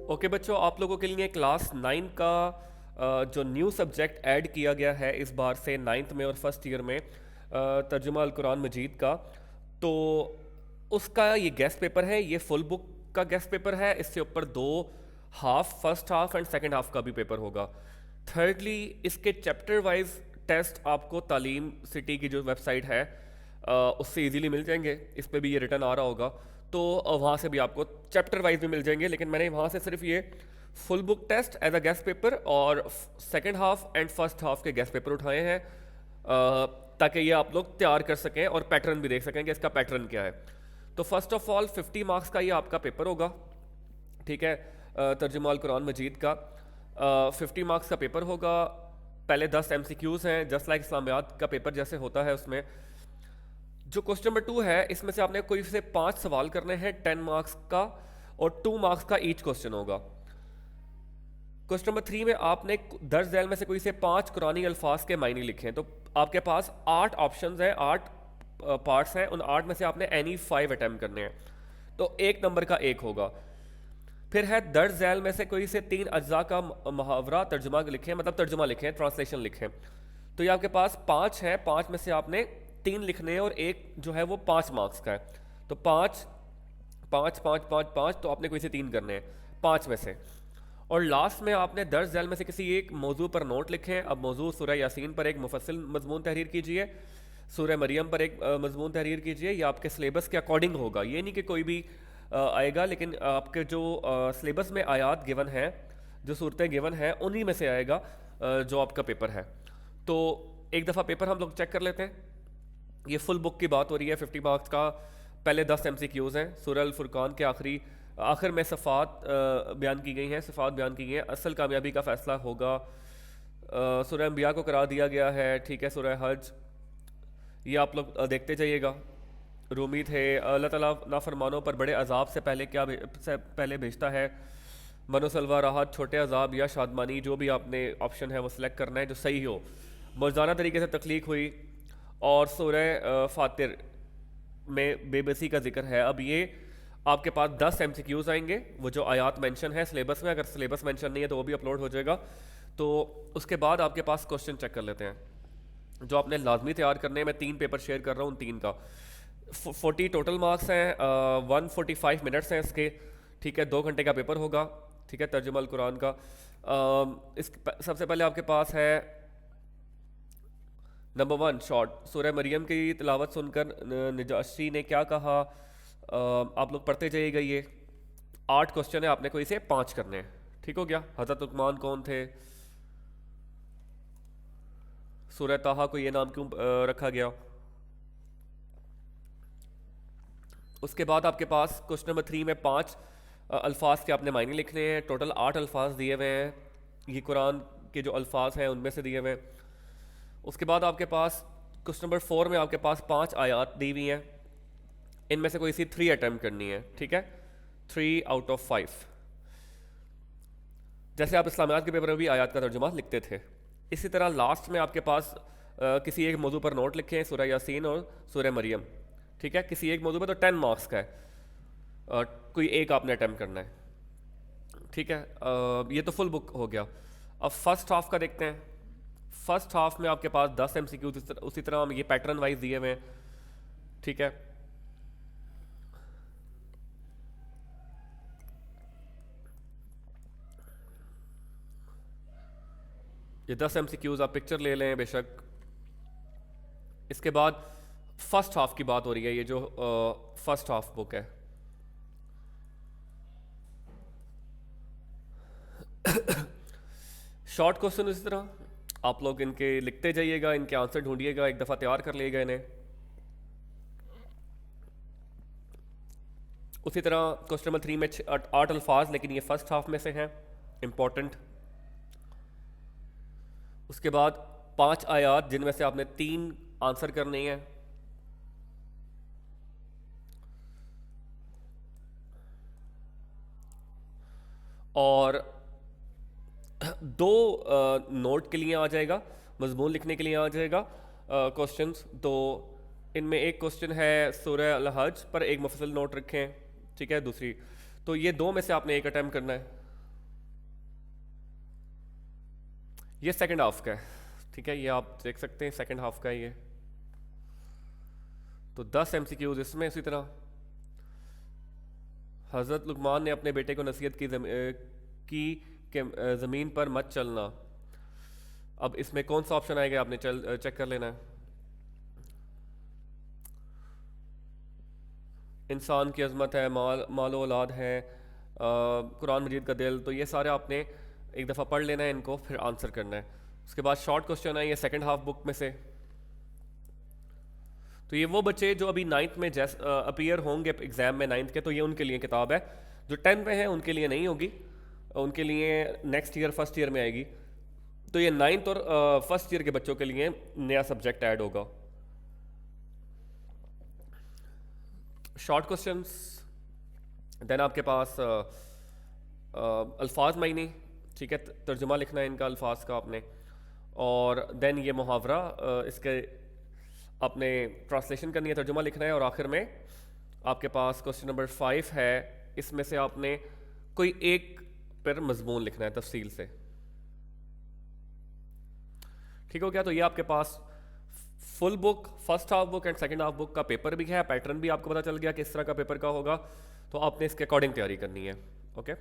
Okay बच्चों, आप लोगों के लिए क्लास 9 का जो न्यू सब्जेक्ट ऐड किया गया है इस बार से नाइन्थ में और फर्स्ट ईयर में, तर्जुमा अल कुरान मजीद का। तो उसका ये गेस्ट पेपर है, ये फुल बुक का गेस्ट पेपर है। इससे ऊपर दो half, first half and second half का भी पेपर होगा। थर्डली, इसके चैप्टर वाइज टेस्ट आपको तालीम सिटी की जो वेबसाइट है उससे इजीली मिल जाएंगे। इस पे भी ये रिटर्न आ रहा होगा, तो वहाँ से भी आपको चैप्टर वाइज भी मिल जाएंगे। लेकिन मैंने वहाँ से सिर्फ ये full book test as a guess paper और second half and first half के गेस्ट पेपर उठाए हैं, ताकि ये आप लोग तैयार कर सकें और पैटर्न भी देख सकें कि इसका पैटर्न क्या है। तो फर्स्ट ऑफ ऑल 50 मार्क्स का ये आपका पेपर होगा, ठीक है। तर्जुमा अल कुरान मजीद का 50 मार्क्स का पेपर होगा। पहले 10 MCQs हैं, जस्ट लाइक इस्लामियात का पेपर जैसे होता है। उसमें जो क्वेश्चन नंबर 2 है, इसमें से आपने कोई से 5 सवाल करने हैं 10 मार्क्स का, और 2 मार्क्स का ईच क्वेश्चन होगा। क्वेश्चन नंबर 3 में आपने दर्ज झैल में से कोई से 5 कुरानी अल्फाज के मायने लिखे हैं। तो आपके पास 8 ऑप्शंस हैं, 8 पार्ट्स हैं, उन 8 में से आपने एनी 5 अटैम्प्ट करने हैं, तो 1 नंबर का 1 होगा। फिर है दर्ज झैल में से कोई से 3 अज्जा का मुहावरा तर्जुमा लिखें, मतलब तर्जुमा लिखें, ट्रांसलेशन लिखें। तो ये आपके पास 5 है, 5 में से आपने 3 लिखने हैं और 1 जो है वो 5 मार्क्स का है। तो 5 5 5 5 5, तो आपने कोई से 3 करने हैं 5 में से। और लास्ट में आपने दर्ज झैल में से किसी एक मौजू पर नोट लिखें। अब मौजू सूरह यासीन पर एक मुफस्सिल मजमून तहरीर कीजिए, सूरह मरियम पर एक मजमून तहरीर कीजिए। ये आपके सिलेबस के अकॉर्डिंग होगा, ये नहीं कि कोई भी आएगा, लेकिन आपके जो सिलेबस में आयात गिवन है, जो सूरतें गिवन हैं, उन्हीं में से आएगा जो आपका पेपर है। तो एक दफ़ा पेपर हम लोग चेक कर लेते हैं। ये फुल बुक की बात हो रही है, 50 मार्क्स का। पहले 10 MCQs हैं। सूरह अल फुरकान के आखिर में सफ़ात बयान की गई हैं, सिफ़ात बयान की गई हैं। असल कामयाबी का फ़ैसला होगा। सूरह अंबिया को करार दिया गया है, ठीक है। सूरह हज, ये आप लोग देखते जाइएगा। रूमी थे, अल्लाह ताला नाफरमानों पर बड़े अजाब से पहले भेजता है। मनोसलवा, राहत, छोटे अजाब या शादमानी, जो भी आपने ऑप्शन है वो सिलेक्ट करना है जो सही हो। मर्जाना तरीके से तख्लीक हुई। और सूरह फातिर में बेबसी का जिक्र है। अब ये आपके पास 10 MCQs आएंगे, वो जो आयात मेंशन है सिलेबस में। अगर सिलेबस मेंशन नहीं है तो वो भी अपलोड हो जाएगा। तो उसके बाद आपके पास क्वेश्चन चेक कर लेते हैं जो आपने लाजमी तैयार करने हैं। मैं 3 पेपर शेयर कर रहा हूँ, 3 का 40 टोटल मार्क्स हैं, 145 मिनट्स हैं इसके, ठीक है। 2 घंटे का पेपर होगा, ठीक है, तर्जुमा अल कुरान का। इस सबसे पहले आपके पास है नंबर 1 शॉर्ट। सूरह मरियम की तिलावत सुनकर नजाशी ने क्या कहा, आप लोग पढ़ते जाइएगा। ये 8 क्वेश्चन है, आपने कोई से 5 करने हैं, ठीक हो गया। हज़रत लुकमान कौन थे? सूरह ताहा को ये नाम क्यों रखा गया? उसके बाद आपके पास क्वेश्चन नंबर 3 में 5 अल्फाज के आपने मायने लिखने हैं। टोटल 8 अल्फाज दिए हुए हैं, ये कुरान के जो अल्फाज हैं उनमें से दिए हुए हैं। उसके बाद आपके पास क्वेश्चन नंबर 4 में आपके पास 5 आयात दी हुई हैं, इनमें से कोई सी 3 अटैम्प्ट करनी है, ठीक है। 3 आउट ऑफ 5, जैसे आप इस्लामियात के पेपर में भी आयात का तर्जुमा लिखते थे। इसी तरह लास्ट में आपके पास किसी एक मौजू पर नोट लिखें, सूरह यासीन और सूरह मरियम, ठीक है। किसी एक मौजू पर तो 10 मार्क्स का है, कोई एक आपने अटैम्प्ट करना है, ठीक है। ये तो फुल बुक हो गया। अब फर्स्ट हाफ का देखते हैं। फर्स्ट हाफ में आपके पास 10 MCQ उसी तरह हम ये पैटर्न वाइज दिए हुए हैं, ठीक है। ये 10 MCQs आप पिक्चर ले लें बेशक। इसके बाद फर्स्ट हाफ की बात हो रही है, ये जो फर्स्ट हाफ बुक है। शॉर्ट क्वेश्चन इसी तरह आप लोग इनके लिखते जाइएगा, इनके आंसर ढूंढिएगा, एक दफ़ा तैयार कर लिएगा इन्हें। उसी तरह क्वेश्चन नंबर 3 में 8 अल्फाज, लेकिन ये फर्स्ट हाफ में से हैं, इंपॉर्टेंट। उसके बाद 5 आयात जिनमें से आपने 3 आंसर करने हैं। और 2 नोट के लिए आ जाएगा, मजमून लिखने के लिए आ जाएगा क्वेश्चंस। तो इनमें एक क्वेश्चन है सूरह अल हज पर एक मुफस्सिल नोट रखें, ठीक है। दूसरी तो ये 2 में से आपने एक अटैम्प्ट करना है। ये सेकंड हाफ का है, ठीक है, ये आप देख सकते हैं सेकंड हाफ का है ये। तो 10 एमसीक्यूज इसमें। इसी तरह हज़रत लुकमान ने अपने बेटे को नसीहत की की कि ज़मीन पर मत चलना। अब इसमें कौन सा ऑप्शन आएगा आपने चेक कर लेना है। इंसान की अजमत है, मालो औलाद है, कुरान मजीद का दिल, तो ये सारे आपने एक दफ़ा पढ़ लेना है इनको, फिर आंसर करना है। उसके बाद शॉर्ट क्वेश्चन है ये सेकंड हाफ बुक में से। तो ये वो बच्चे जो अभी नाइन्थ में अपीयर होंगे एग्जाम में नाइन्थ के, तो ये उनके लिए किताब है। जो 10th में है उनके लिए नहीं होगी, उनके लिए नेक्स्ट ईयर फर्स्ट ईयर में आएगी। तो ये नाइन्थ और फर्स्ट ईयर के बच्चों के लिए नया सब्जेक्ट ऐड होगा। शॉर्ट क्वेश्चंस, देन आपके पास अल्फाज मायने, ठीक है, तर्जुमा लिखना है इनका अल्फाज का आपने, और देन ये मुहावरा, इसके आपने ट्रांसलेशन करनी है, तर्जुमा लिखना है, और आखिर में आपके पास क्वेश्चन नंबर 5 है, इसमें से आपने कोई एक पर मजमून लिखना है तफसील से। ठीक हो गया। तो ये आपके पास full book, first half book and second half book का पेपर भी है, पैटर्न भी आपको पता चल गया किस तरह का पेपर का होगा, तो आपने इसके अकॉर्डिंग तैयारी करनी है। ओके।